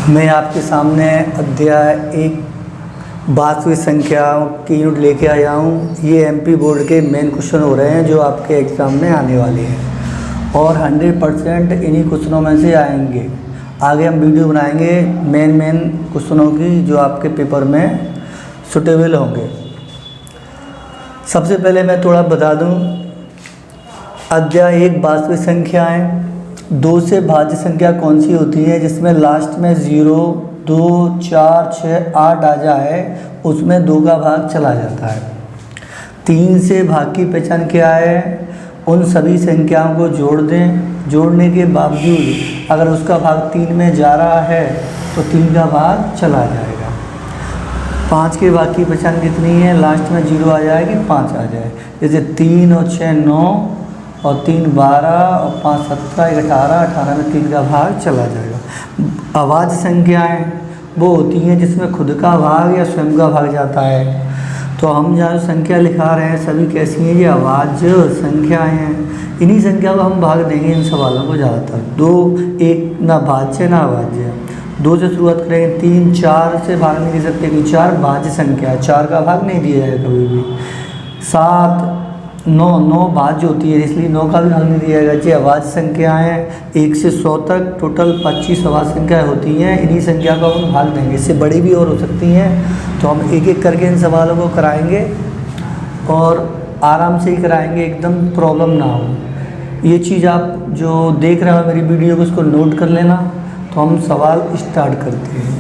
मैं आपके सामने अध्याय एक 12वीं संख्या की यूनिट लेके आया हूँ। ये एमपी बोर्ड के मेन क्वेश्चन हो रहे हैं जो आपके एग्ज़ाम में आने वाले हैं और 100% इन्हीं क्वेश्चनों में से आएंगे। आगे हम वीडियो बनाएंगे मेन क्वेश्चनों की जो आपके पेपर में सुटेबल होंगे। सबसे पहले मैं थोड़ा बता दूँ, अध्याय एक 12वीं संख्याएँ। 2 से भाज्य संख्या कौन सी होती है जिसमें लास्ट में 0, 2, 4, 6, 8 आ जाए, उसमें 2 का भाग चला जाता है। 3 से भाग की पहचान क्या है? उन सभी संख्याओं को जोड़ दें, जोड़ने के बावजूद अगर उसका भाग 3 में जा रहा है तो 3 का भाग चला जाएगा। 5 के भाग की पहचान कितनी है? लास्ट में 0 आ जाए कि 5 आ जाए। जैसे 3 और 6 9 और 3 12 और 5 17 18, 18 में 3 का भाग चला जाएगा। अभाज्य संख्याएँ वो होती हैं जिसमें खुद का भाग या स्वयं का भाग जाता है। तो हम जहाँ संख्या लिखा रहे हैं सभी कैसी हैं? ये अभाज्य संख्याएँ हैं। इन्हीं संख्या को हम भाग देंगे इन सवालों को ज़्यादातर। 2 1 ना भाज्य ना अभाज्य। 2 से शुरुआत करेंगे। 3 4 से भाग नहीं दे सकते कि 4 भाज्य संख्या है, 4 का भाग नहीं दिया जाएगा कभी भी। 7 9 भाज्य होती है इसलिए 9 का भी भाग नहीं दिया जाएगा। ये अभाज्य संख्याएँ 1 से 100 तक टोटल 25 अभाज्य संख्याएँ होती हैं। इन्हीं संख्या को हम भाग देंगे। इससे बड़ी भी और हो सकती हैं, तो हम एक एक करके इन सवालों को कराएंगे और आराम से ही कराएंगे, एकदम प्रॉब्लम ना हो। ये चीज़ आप जो देख रहे हो मेरी वीडियो को उसको नोट कर लेना। तो हम सवाल स्टार्ट करते हैं।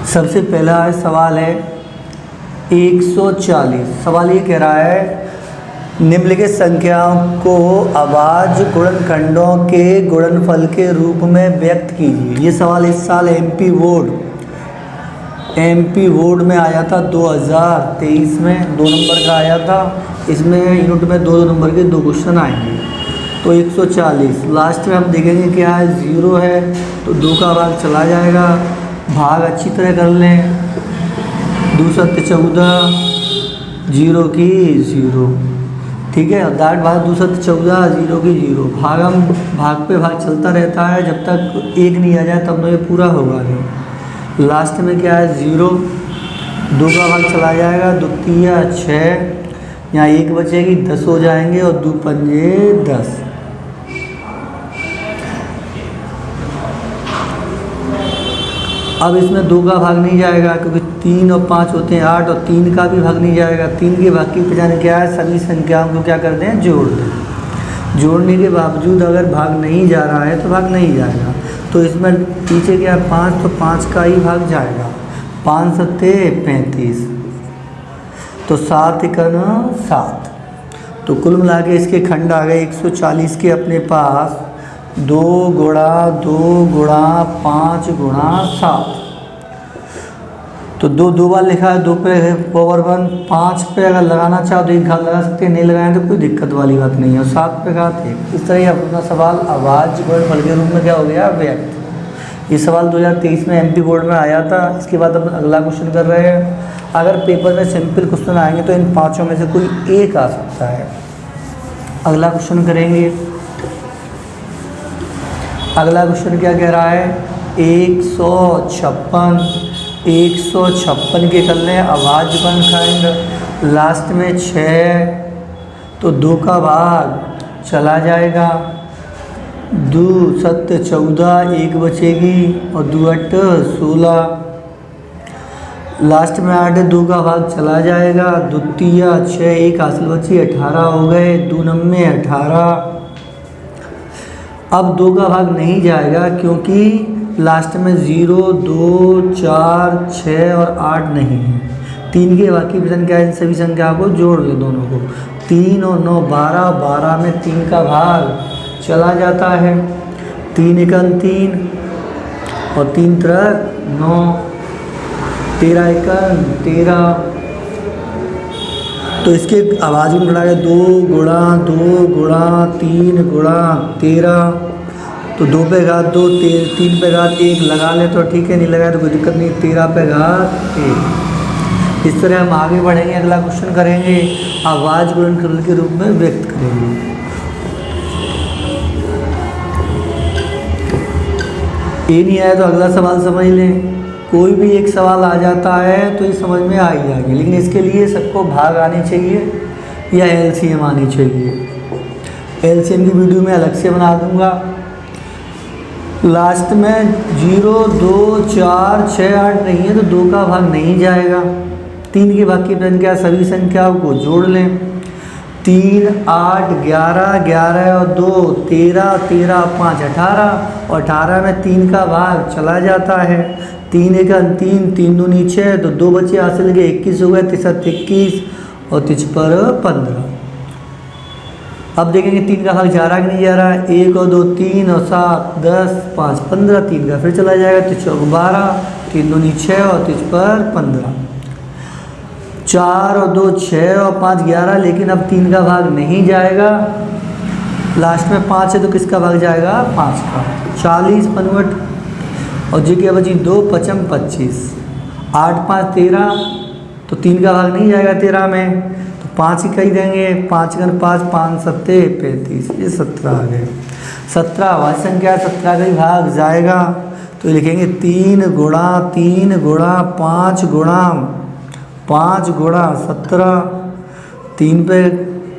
सबसे पहला सवाल है 140। सवाल ये कह रहा है निम्नलिखित संख्याओं को अभाज्य गुणनखंडों के गुणनफल के रूप में व्यक्त कीजिए। ये सवाल इस साल एमपी बोर्ड में आया था 2023 में, 2 नंबर का आया था। इसमें यूनिट में 2 नंबर के 2 क्वेश्चन आएंगे। तो 140 लास्ट में हम देखेंगे क्या है, 0 है तो 2 का भाग चला जाएगा। भाग अच्छी तरह कर लें। 2 7 14, 0 की 0, ठीक है। दाट भाग 2 7 14, 0 की 0। भाग पे भाग चलता रहता है जब तक 1 नहीं आ जाए तब तो ये पूरा होगा नहीं। लास्ट में क्या है 0, 2 का भाग चला जाएगा। 2 3 6, यहाँ 1 बचेगी, 10 हो जाएंगे और 2 पंजे 10। अब इसमें 2 का भाग नहीं जाएगा क्योंकि 3 और 5 होते हैं 8, और 3 का भी भाग नहीं जाएगा। 3 के भाग की पहचान क्या है? सभी संख्याओं को क्या करते हैं? जोड़ दें। जोड़ने के बावजूद अगर भाग नहीं जा रहा है तो भाग नहीं जाएगा। तो इसमें पीछे क्या है 5, तो 5 का ही भाग जाएगा। 5 7 35, तो 7 1 7। तो कुल मिला के इसके खंड आ गए 140 के अपने पास 2 गुणा 2 गुणा 5 गुणा 7। तो 2 बार लिखा है, 2 पे पावर 1। 5 पे अगर लगाना चाहो तो 1 घात लगा सकते हैं, नहीं लगाएं तो कोई दिक्कत वाली बात नहीं है। और 7 पे घात 1। इस तरह ही अपना सवाल अभाज्य गुणनफल के रूप में क्या हो गया? व्यक्त। ये सवाल 2023 में एमपी बोर्ड में आया था। इसके बाद अपन अगला क्वेश्चन कर रहे हैं। अगर पेपर में सिंपल क्वेश्चन आएंगे तो इन 5 में से कोई एक आ सकता है। अगला क्वेश्चन करेंगे। अगला क्वेश्चन क्या कह रहा है? 156 के कर लें अभाज्य गुणनखंड। लास्ट में 6, तो 2 का भाग चला जाएगा। 2 7 14, 1 बचेगी और 2 8 16। लास्ट में 8 है, 2 का भाग चला जाएगा। 2 3 6, 1 हासिल बची, 18 हो गए। 2 9 18। अब 2 का भाग नहीं जाएगा क्योंकि लास्ट में 0 2 4 6 और 8 नहीं है। 3 के बाकी पहचान क्या है? इन सभी संख्याओं को जोड़ ले दोनों को। 3 और 9 12, 12 में 3 का भाग चला जाता है। 3 1 3 और 3 3 9, 13 1 13। तो इसके अभाज्य में बढ़ा 2 गुणा 2 गुणा 3 गुणा 13, तो 2 पे घात 2, 3 पे घात 1 लगा ले तो ठीक है, नहीं लगाए तो कोई दिक्कत नहीं। 13 पे घात 1। इस तरह हम आगे बढ़ेंगे, अगला क्वेश्चन करेंगे, आवाज गुणनफल के रूप में व्यक्त करेंगे। ये नहीं आया तो अगला सवाल समझ लें। कोई भी एक सवाल आ जाता है तो ये समझ में आ ही जाएगी, लेकिन इसके लिए सबको भाग आने चाहिए या एलसीएम आनी चाहिए। एलसीएम की वीडियो में अलग से बना दूंगा। लास्ट में 0, 2, 4, 6, 8 नहीं है तो 2 का भाग नहीं जाएगा। 3 के भाग की संख्या सभी संख्याओं को जोड़ लें। 3, 8, 11, 11 और 2 13, 13, 5 18 और 18 में 3 का भाग चला जाता है। 3 1 3, 3 2 6 तो 2 बचे हासिल के 21 हो गए, 3 21 और 3 पर 15। अब देखेंगे 3 का भाग जा रहा है कि नहीं जा रहा है। 1 और 2 3 और 7 10 5 15, 3 का फिर चला जाएगा, 3 4 12, 3 2 6 और 3 पर 15। 4 और 2 6 और 5 11, लेकिन अब 3 का भाग नहीं जाएगा। लास्ट में 5 है तो किसका भाग जाएगा, 5 का। 40 55 और जी क्या बची 2 5 25। 8 5 13 तो 3 का भाग नहीं जाएगा 13 में, तो 5 ही कही देंगे। 5 5 5 7 35, ये 17 आ गए। 17 अभाज्य संख्या, 17 का ही भाग जाएगा तो लिखेंगे 3 गुणा 3 गुणा 5 गुणा 5 गुणा 17। 3 पे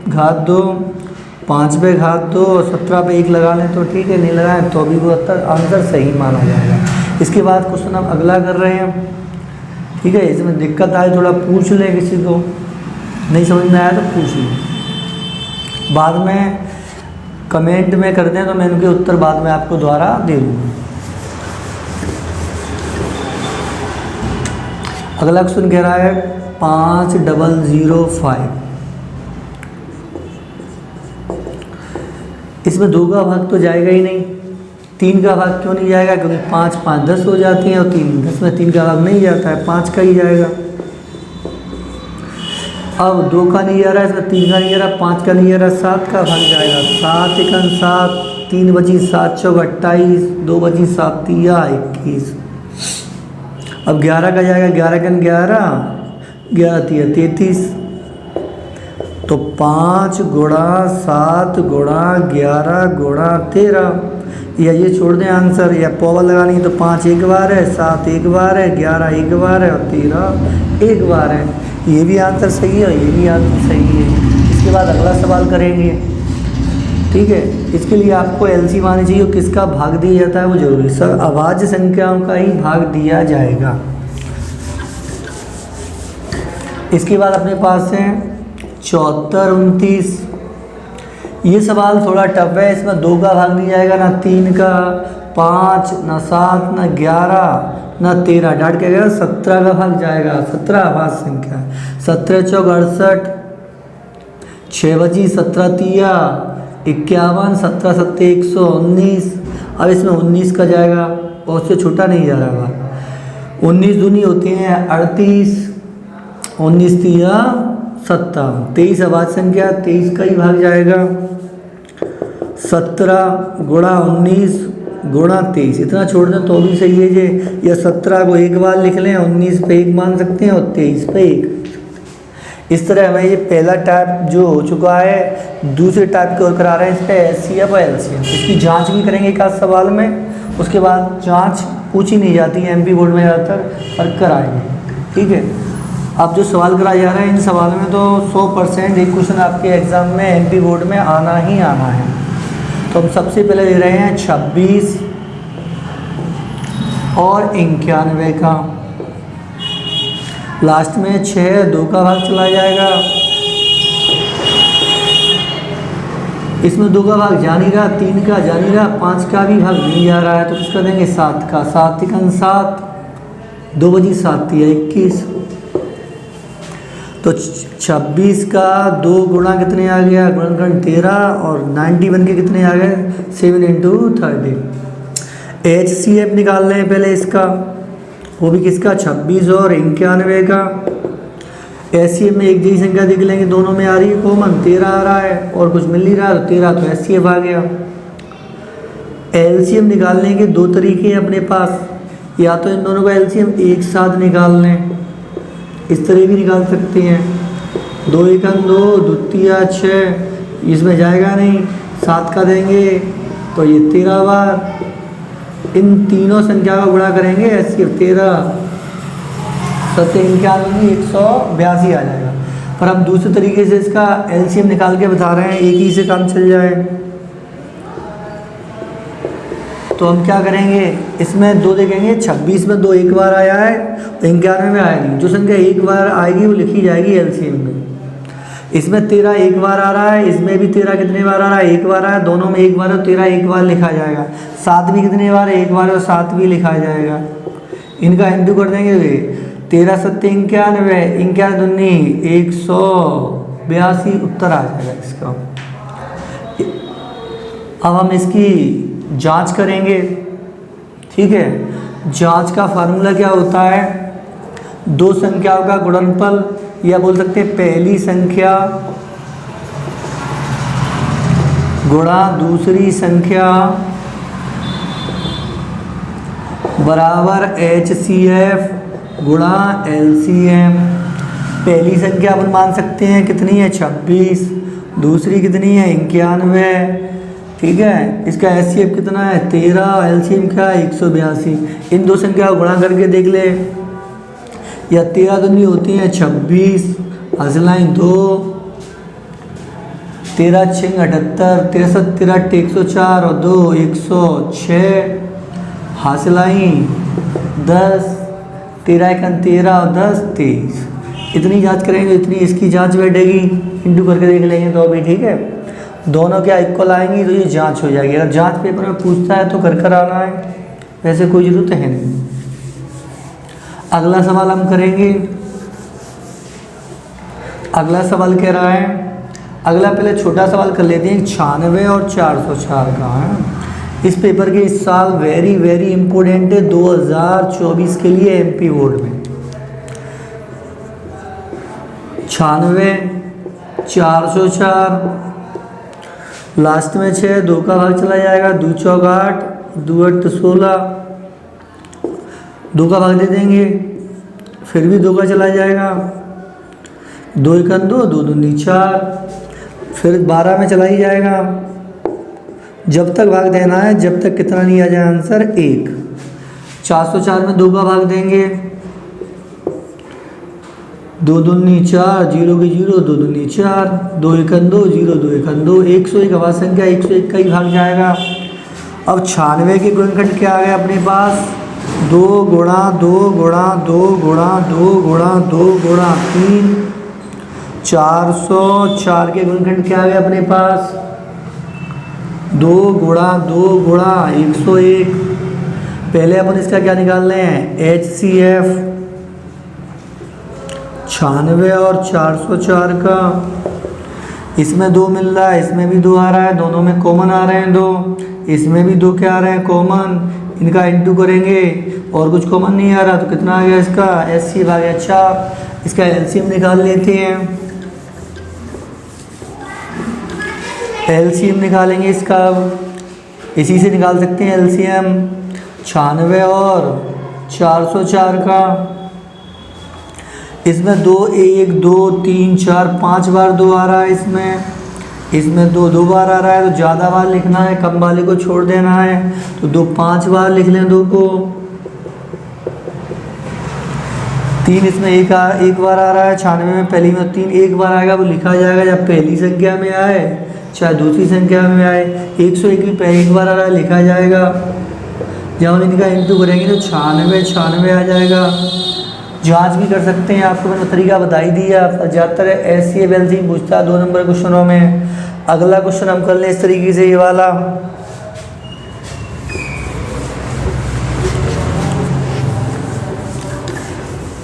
घात 2, 5 पे घात 2 और 17 पे 1 लगा लें तो ठीक है, नहीं लगाएं तो भी वो आंसर सही माना जाएगा। इसके बाद क्वेश्चन हम अगला कर रहे हैं, ठीक है। इसमें दिक्कत आए थोड़ा पूछ लें, किसी को नहीं समझ में आया तो पूछ लें, बाद में कमेंट में कर दें तो मैं उनके उत्तर बाद में आपको द्वारा दे दूँगा। अगला क्वेश्चन कह रहा है 5005। इसमें 2 का भाग तो जाएगा ही नहीं। 3 का भाग क्यों नहीं जाएगा, क्योंकि 5 5 10 हो जाती हैं और 3 10 में 3 का भाग नहीं जाता है, 5 का ही जाएगा। अब 2 का नहीं जा रहा है, इसमें 3 का नहीं जा रहा, 5 का नहीं जा रहा, 7 का भाग जाएगा। 7 1 7, 3 बची 7 4 28, 2 बची 7 3 21। अब 11 का जाएगा, 11 का 11, 11 3 33। तो 5 गुणा 7 गुणा 11 गुणा 13, या ये छोड़ दें आंसर, या पावर लगानी तो 5 एक बार है, 7 एक बार है, 11 एक बार है और 13 एक बार है। ये भी आंसर सही है और ये भी आंसर सही है। इसके बाद अगला सवाल करेंगे, ठीक है। इसके लिए आपको एलसीएम आनी चाहिए, किसका भाग दिया जाता है वो जरूरी, सब अभाज्य संख्याओं का ही भाग दिया जाएगा। इसके बाद अपने पास है 74 29। ये सवाल थोड़ा टफ है, इसमें 2 का भाग नहीं जाएगा, ना 3 का, 5 ना 7 ना 11 ना 13, डाट के गया 17 का भाग जाएगा। 17 अभाज्य संख्या, 17 4 68, 6 बची 17 3 51, 17 7 119। अब इसमें 19 का जाएगा और उससे छोटा नहीं जा रहा भाग। 19 दूनी होती हैं 38, 19 3 17, 23 अभाज्य संख्या, 23 का ही भाग जाएगा। 17 गुणा 19 गुणा 23, इतना छोड़ दें तो भी सही है जे, या 17 को एक बार लिख लें, 19 पे 1 मान सकते हैं और 23 पे 1। इस तरह हमें ये पहला टाइप जो हो चुका है, दूसरे टाइप की ओर करा रहे हैं, इस पर एचसीएफ और एलसीएम। इसकी जांच भी करेंगे एक आध सवाल में, उसके बाद जांच पूछी नहीं जाती है एमपी बोर्ड में ज़्यादातर, पर कराएंगे, ठीक है। अब जो सवाल कराया जा रहा है इन सवालों में तो 100% एक क्वेश्चन आपके एग्ज़ाम में एमपी बोर्ड में आना ही आना है। तो हम सबसे पहले ले रहे हैं 26 और 91 का। लास्ट में 6 2 का भाग चला जाएगा, इसमें 2 का भाग जा नहीं रहा, 3 का जा नहीं रहा, 5 का भी भाग नहीं जा रहा है, तो किसका देंगे 7 का। 7 1 7, 2 बजी 7 21। तो 26 का 2 गुणा कितने आ गया, गुणनखंड 13 और 91 के कितने आ गए 7 × 30। HCF निकाल लें पहले इसका, वो भी किसका 26 और 91 का। HCF में एक जैसी संख्या देख लेंगे, दोनों में आ रही है कॉमन, 13 आ रहा है और कुछ मिल नहीं रहा तो 13, तो HCF आ गया। एलसीएम निकालने के दो तरीके हैं अपने पास, या तो इन दोनों का एलसीएम एक साथ निकाल लें, इस तरह भी निकाल सकते हैं। 2 एकम 2, द्वितीया 6, इसमें जाएगा नहीं, 7 का देंगे तो ये 13 बार। इन तीनों संख्या का गुणा करेंगे एलसीएम 13 7 91 182 आ जाएगा। पर हम दूसरे तरीके से इसका एलसीएम निकाल के बता रहे हैं, एक ही से काम चल जाए। तो हम क्या करेंगे, इसमें 2 देखेंगे, 26 में 2 एक बार आया है, 91 में आया नहीं। जो संख्या एक बार आएगी वो लिखी जाएगी एलसीएम में। इसमें 13 एक बार आ रहा है, इसमें भी 13 कितने बार आ रहा है, एक बार आया, दोनों में एक बार है, 13 एक बार लिखा जाएगा। 7 भी कितने बार है, एक बार और 7 भी लिखा जाएगा। इनका इंटू कर देंगे, 13 7 91 91 दूनी 182 उत्तर आ जाएगा इसका। अब हम इसकी जांच करेंगे, ठीक है। जांच का फार्मूला क्या होता है, दो संख्याओं का गुणनफल, या बोल सकते हैं पहली संख्या गुणा दूसरी संख्या बराबर HCF गुणा LCM। पहली संख्या अपन मान सकते हैं कितनी है 26, दूसरी कितनी है 91, ठीक है। इसका HCF कितना है 13, LCM क्या है 182। इन दो संख्या को गुणा करके देख ले, या 13 दूनी होती है 26, हासिलाइन 2, 13 6 78, 63 13 104 और 2 106, हासिलाइन 10, 13 1 13 और 10 23। इतनी जांच करेंगे, इतनी इसकी जांच बैठेगी, इंटू करके देख लेंगे तो अभी ठीक है। दोनों क्या इक्वल आएंगी तो ये जांच हो जाएगी। अगर जांच पेपर में पूछता है तो कर आना है, वैसे कोई ज़रूरत है नहीं। अगला सवाल हम करेंगे। अगला सवाल कह रहा है, अगला पहले छोटा सवाल कर लेते हैं, 96 और 404 का है। इस पेपर के इस साल वेरी वेरी इंपॉर्टेंट है 2024 के लिए MP बोर्ड में। 96 404, लास्ट में 6, 2 का भाग चला जाएगा, 2 चौक 8, 2 8 16, 2 का भाग दे देंगे, फिर भी 2 का चला जाएगा, 2 1 2, 2 दूनी 4, फिर 12 में चला ही जाएगा। जब तक भाग देना है, जब तक कितना नहीं आ जाए आंसर 1। 404 में 2 का भाग देंगे, 2 दूनी 4, 0 की 0, 2 दूनी 4, 2 1 2, 0 2 1 2, 101 आवाज संख्या 101 का ही भाग जाएगा। अब 96 के गुणनखंड क्या आ गए अपने पास, 2 गुणा 2 गुणा 2 गुणा 2 गुणा 2 गुणा 3, 404 के गुणनखंड क्या आ गए अपने पास, 2 गुणा 2 गुणा 101। पहले अपन इसका क्या निकाल रहे हैं HCF 96 और 404 का। इसमें 2 मिल रहा है, इसमें भी 2 आ रहा है, दोनों में कॉमन आ रहे हैं 2, इसमें भी 2 क्या आ रहे हैं कॉमन। इनका इंटू करेंगे और कुछ कॉमन नहीं आ रहा तो कितना आ गया इसका HCF आ गया 4। इसका LCM निकाल लेते हैं। LCM निकालेंगे इसका, इसी से निकाल सकते हैं LCM 96 और 404 का। इसमें 2 1 2 3 4 5 बार 2 आ रहा है, इसमें 2 2 बार आ रहा है, तो ज़्यादा बार लिखना है, कम वाले को छोड़ देना है, तो 2 5 बार लिख लें 2 को। 3 इसमें एक बार आ रहा है, 96 में पहली में 3 एक बार आएगा, वो लिखा जाएगा जब पहली संख्या में आए चाहे दूसरी संख्या में आए। 101 भी पहले एक बार आ रहा है, लिखा जाएगा। जब हम इनका इंटू करेंगे तो 96 आ जाएगा। जांच भी कर सकते हैं, आपको मैंने तरीका बता ही दिया। ज़्यादातर HCF LCM पूछता है 2 नंबर क्वेश्चनों में। अगला क्वेश्चन हम कर लें इस तरीके से, ये वाला।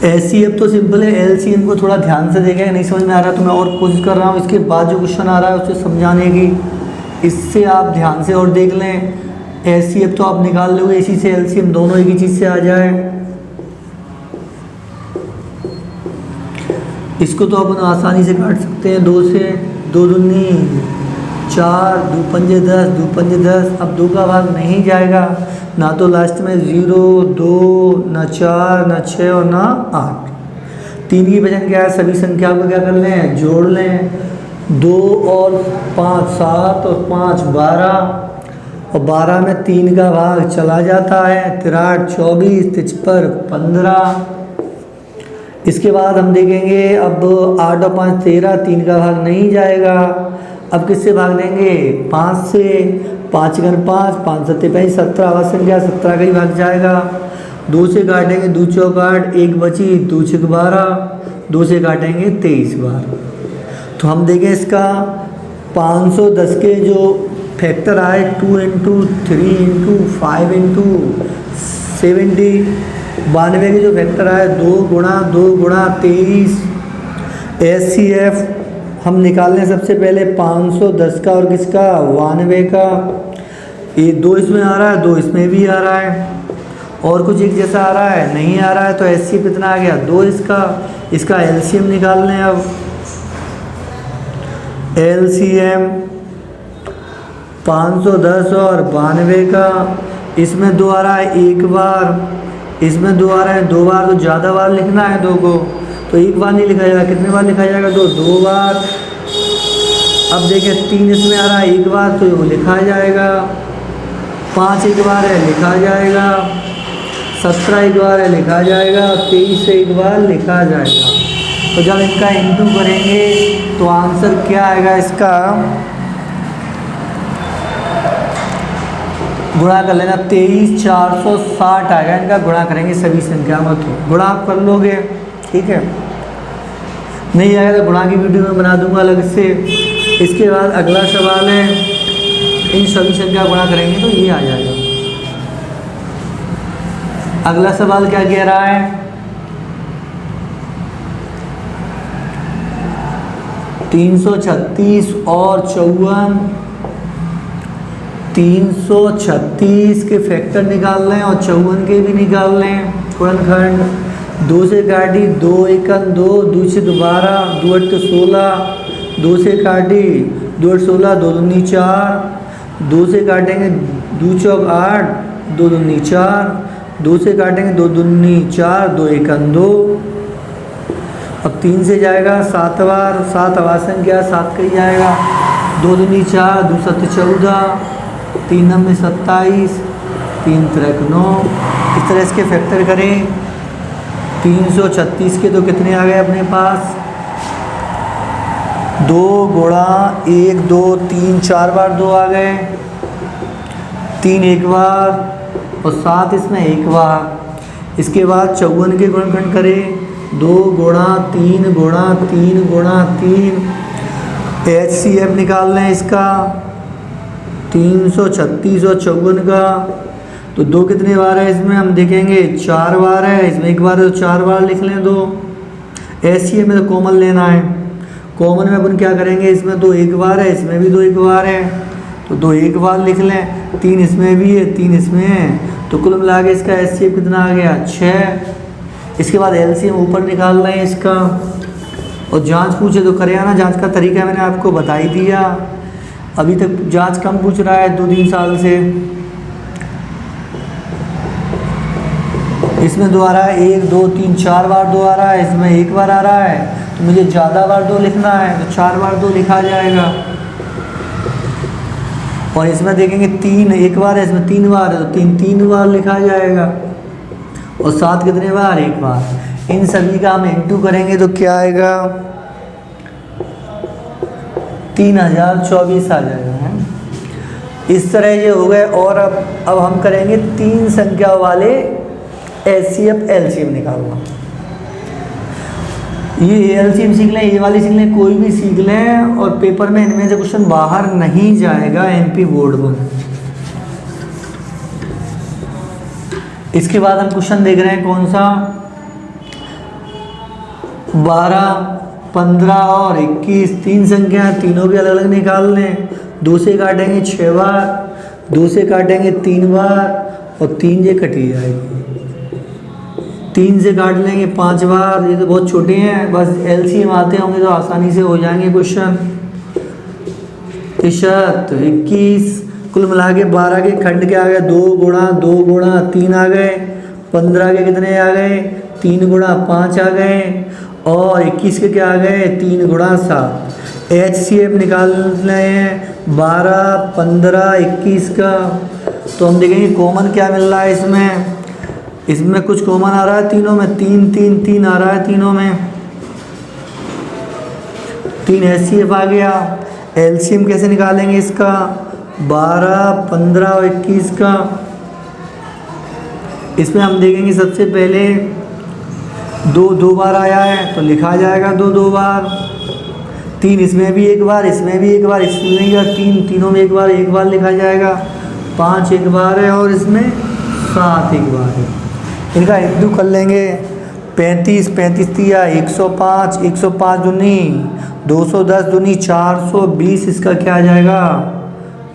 HCF तो सिंपल है, LCM को थोड़ा ध्यान से देखें, नहीं समझ में आ रहा तो मैं और कोशिश कर रहा हूँ। इसके बाद जो क्वेश्चन आ रहा है उसे समझाने की, इससे आप ध्यान से और देख लें। HCF तो आप निकाल लोगे, इसी से LCM दोनों एक ही चीज़ से आ जाए। इसको तो अपन आसानी से काट सकते हैं 2 से, 2 दूनी 4, 2 पंजे 10, 2 पंजे 10। अब 2 का भाग नहीं जाएगा, ना तो लास्ट में 0, 2, ना 4, ना 6 और ना 8। 3 की वजन क्या है, सभी संख्याओं को क्या कर लें, जोड़ लें। 2 और 5 7 और 5 12, और 12 में 3 का भाग चला जाता है, 63 24 53 15। इसके बाद हम देखेंगे अब 8 और 5 13, 3 का भाग नहीं जाएगा। अब किससे भाग देंगे, 5 से। 5 × 5, 5 7 25 17, आवाज संख्या 17 का ही भाग जाएगा। 2 से काटेंगे, 2 चौक 8, 1 बची, 2 6 12, 2 से काटेंगे 23 बार। तो हम देखें इसका 510 के जो फैक्टर आए 2 × 3 × 5 × 70, 92 के जो फैक्टर आए 2 × 2 × 23। HCF हम निकाल लें सबसे पहले 510 का और किसका, 92 का। ये 2 इसमें आ रहा है, 2 इसमें भी आ रहा है, और कुछ एक जैसा आ रहा है, नहीं आ रहा है। तो HCF कितना आ गया, 2 इसका LCM निकाल लें। अब LCM 510 और 92 का, इसमें 2 आ रहा है 1 बार, इसमें 2 आ रहा है 2 बार। तो ज़्यादा बार लिखना है 2 को, तो 1 बार नहीं लिखा जाएगा, कितने बार लिखा जाएगा, 2 बार। अब देखिए 3 इसमें आ रहा है 1 बार, तो वो लिखा जाएगा। 5 1 बार है, लिखा जाएगा। 17 1 बार है, लिखा जाएगा। 23 से 1 बार लिखा जाएगा। तो जब इनका इंटू करेंगे तो आंसर क्या आएगा, इसका गुणा कर लेना, 23 460 आएगा। इनका गुणा करेंगे सभी संख्याओं का, तो गुणा आप कर लोगे, ठीक है। नहीं आएगा तो गुणा की वीडियो में बना दूंगा अलग से। इसके बाद अगला सवाल है, इन सभी संख्या गुणा करेंगे तो ये आ जाएगा। अगला सवाल क्या कह रहा है, 336 और 54, 336 के फैक्टर निकाल लें और 54 के भी निकाल लें। गुणनखंड 2 से काटी, 2 1 2, 2 से 12, 2 8 16, 2 से काटी, 2 8 16, 2 दूनी 4, 2 से काटेंगे 2 चौक 8, 2 दूनी 4, 2 से काटेंगे 2 दूनी 4, 2 1 2। अब 3 से जाएगा 7 बार, 7 आवाज संख्या 7 का ही जाएगा। 2 दूनी 4, 2 7 14, 3 9 27, 3 3 9। इस तरह इसके फैक्टर करें। 336 के तो कितने आ गए अपने पास, 2 गुणा 1 2 3 4 बार 2 आ गए, 3 1 बार और 7 इसमें 1 बार। इसके बाद 54 के गुणनखंड करें, 2 गुणा 3 गुणा 3 गुणा 3। HCF निकाल लें इसका, 336 और 54 का। तो 2 कितने बार है इसमें, हम देखेंगे 4 बार है, इसमें 1 बार है तो 4 बार लिख लें 2। HCF में तो कॉमन लेना है, कॉमन में अपन क्या करेंगे, इसमें 2 1 बार है, इसमें भी 2 1 बार है, तो 2 1 बार लिख लें। 3 इसमें भी है, 3 इसमें है, तो कुल मिला के इसका HCF कितना आ गया, 6। इसके बाद LCM ऊपर निकाल रहे हैं इसका, और जांच पूछे तो करें ना, जांच का तरीका मैंने आपको बता ही दिया। अभी तक जांच कम पूछ रहा है 2-3 साल से। इसमें 2 आ रहा है, 1 2 3 4 बार 2 आ रहा है, इसमें 1 बार आ रहा है, तो मुझे ज़्यादा बार 2 लिखना है, तो 4 बार 2 लिखा जाएगा। और इसमें देखेंगे 3 1 बार है, इसमें 3 बार है, तो 3 3 बार लिखा जाएगा। और 7 कितने बार, 1 बार। इन सभी का हम इंटू करेंगे तो क्या आएगा, 3024 आ जाएगा, है। इस तरह ये हो गए। और अब हम करेंगे 3 संख्या वाले HCF LCM निकालना। ये LCM सीख लें, ये वाली सीख लें, कोई भी सीख लें, और पेपर में इनमें से क्वेश्चन बाहर नहीं जाएगा MP बोर्ड में। इसके बाद हम क्वेश्चन देख रहे हैं कौन सा, 12 15 और 21, 3 संख्या, तीनों के अलग अलग निकाल लें। 2 से काटेंगे 6 बार, 2 से काटेंगे 3 बार और 3 से कटी जाएगी। 3 से काट लेंगे 5 बार, ये तो बहुत छोटे हैं, बस LCM आते होंगे तो आसानी से हो जाएंगे क्वेश्चन। तिशत 21, कुल मिला के 12 के खंड के आ गए 2 गुणा 2 गुणा 3 आ गए, 15 के कितने आ गए 3 गुणा 5 आ गए, और 21 के क्या आ गए 3 गुणा 7। HCF निकाल रहे हैं 12, 15, 21 का। तो हम देखेंगे कॉमन क्या मिल रहा है इसमें कुछ कॉमन आ रहा है तीनों में, 3 3 3 आ रहा है तीनों में, 3 HCF आ गया। LCM कैसे निकालेंगे इसका 12, 15 और 21 का। इसमें हम देखेंगे सबसे पहले 2 बार आया है तो लिखा जाएगा 2 बार, 3 इसमें भी एक बार, इसमें भी एक बार, इसमें भी 3 तीनों में एक बार लिखा जाएगा, 5 एक बार है और इसमें 7 एक बार है। इनका इंटू कर लेंगे 35 35 दिया 105, 105 दूनी 210 दूनी 420, इसका क्या आ जाएगा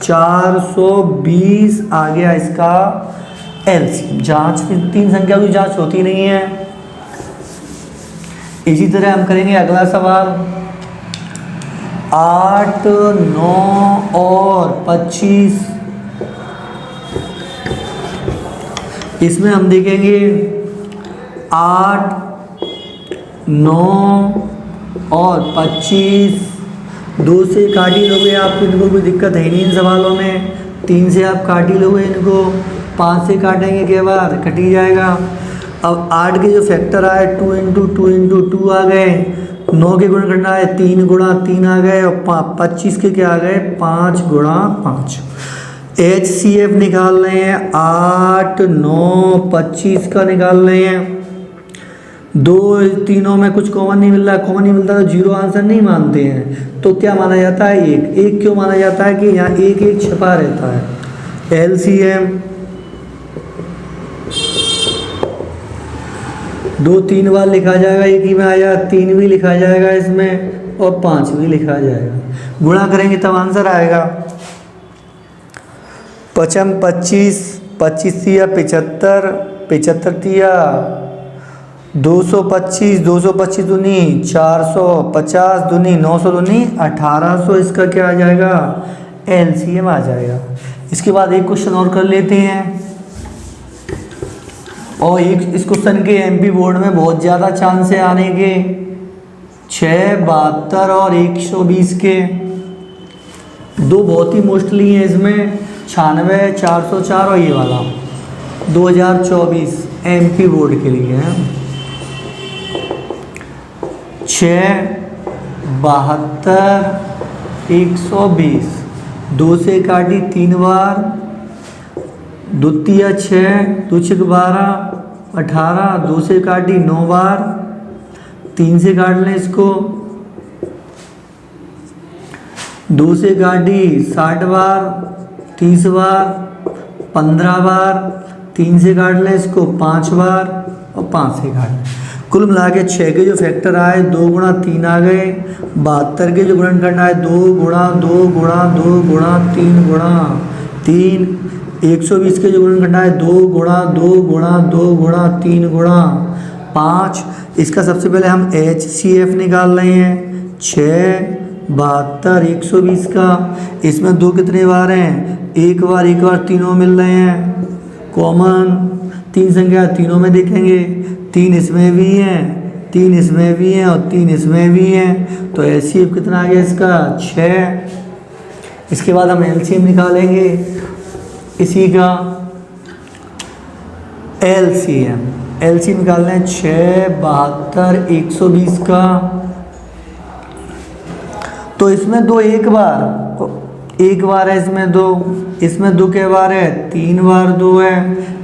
420 आ गया इसका LCM। जांच 3 संख्या की जांच होती नहीं है। इसी तरह हम करेंगे अगला सवाल 8, 9 और 25। इसमें हम देखेंगे 8, 9 और 25, 2 से काट ही लोगे आप, इनको कोई दिक्कत है नहीं इन सवालों में। 3 से आप काट ही लोगे इनको, 5 से काटेंगे के बाद कट ही जाएगा। अब 8 के जो फैक्टर आए 2 इंटू 2 इंटू 2 आ गए, 9 के गुण करना है 3 गुणा 3 आ गए, और 25 के क्या आ गए 5 गुणा 5। HCF निकाल रहे हैं 8, 9, 25 का निकाल रहे हैं। 2 तीनों में कुछ कॉमन नहीं मिल रहा, कॉमन नहीं मिलता तो 0 आंसर नहीं मानते हैं, तो क्या माना जाता है 1 क्यों माना जाता है कि यहाँ 1 छपा रहता है। LCM 2 3 बार लिखा जाएगा, एक ही में आया, 3 भी लिखा जाएगा इसमें और 5 भी लिखा जाएगा। गुणा करेंगे तब आंसर आएगा। 5 25, 25 दिया 75, 75 दिया 225, 225 दूनी 450 दूनी 900 दूनी 1800, इसका क्या आ जाएगा LCM आ जाएगा। इसके बाद एक क्वेश्चन और कर लेते हैं, और इस क्वेश्चन के MP बोर्ड में बहुत ज़्यादा चांस है आने के, 6, 72 और 120 के। 2 बहुत ही मोस्टली हैं इसमें, 96, 404 और ये वाला 2024 MP बोर्ड के लिए है। 6, 72, 120, 2 से काटी 3 बार, 2 तिया 6, 2 6 12, 18, 2 से काटी 9 बार, 3 से काट लें इसको, 2 से काटी 60 बार, 30 बार, 15 बार, 3 से काट लें इसको 5 बार और 5 से काट लें। कुल मिला के 6 के जो फैक्टर आए 2 गुणा 3 आ गए, 72 के जो गुणन करना है 2 गुणा 2 गुणा 2 गुणा 3 गुणा 3, 120 के जो गुणन करना है 2 गुणा 2 गुणा 2 गुणा 3 गुणा 5। इसका सबसे पहले हम HCF निकाल रहे हैं 6, 72, 120 का। इसमें 2 कितने बार हैं, एक बार तीनों मिल रहे हैं, कॉमन 3 संख्या तीनों में देखेंगे, 3 इसमें भी हैं, 3 इसमें भी हैं और 3 इसमें भी हैं, तो HCF कितना आ गया इसका 6। इसके बाद हम LCM निकालेंगे इसी का, LCM निकालना है 6, 72, 120 का। तो इसमें 2 एक बार है, इसमें 2 के बार है, 3 बार 2 है,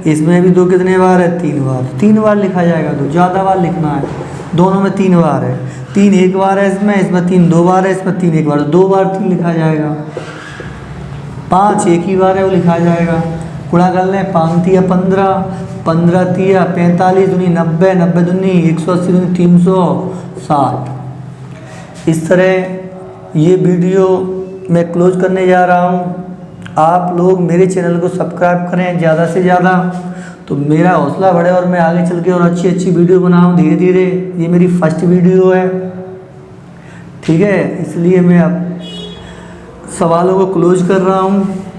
इसमें भी 2 कितने बार है 3 बार लिखा जाएगा, 2 ज़्यादा बार लिखना है, दोनों में 3 बार है, 3 एक बार है इसमें 3 2 बार है, इसमें 3 एक बार, 2 बार 3 लिखा जाएगा। 5 एक ही बार है वो लिखा जाएगा। गुणा कर लें, 5 तिया 15, 15 तिया 45 दूनी 90, 90 दूनी 180 दूनी 360। इस तरह ये वीडियो मैं क्लोज करने जा रहा हूँ। आप लोग मेरे चैनल को सब्सक्राइब करें ज़्यादा से ज़्यादा, तो मेरा हौसला बढ़े और मैं आगे चल के और अच्छी वीडियो बनाऊँ धीरे धीरे। ये मेरी फर्स्ट वीडियो है, ठीक है, इसलिए मैं अब सवालों को क्लोज कर रहा हूँ।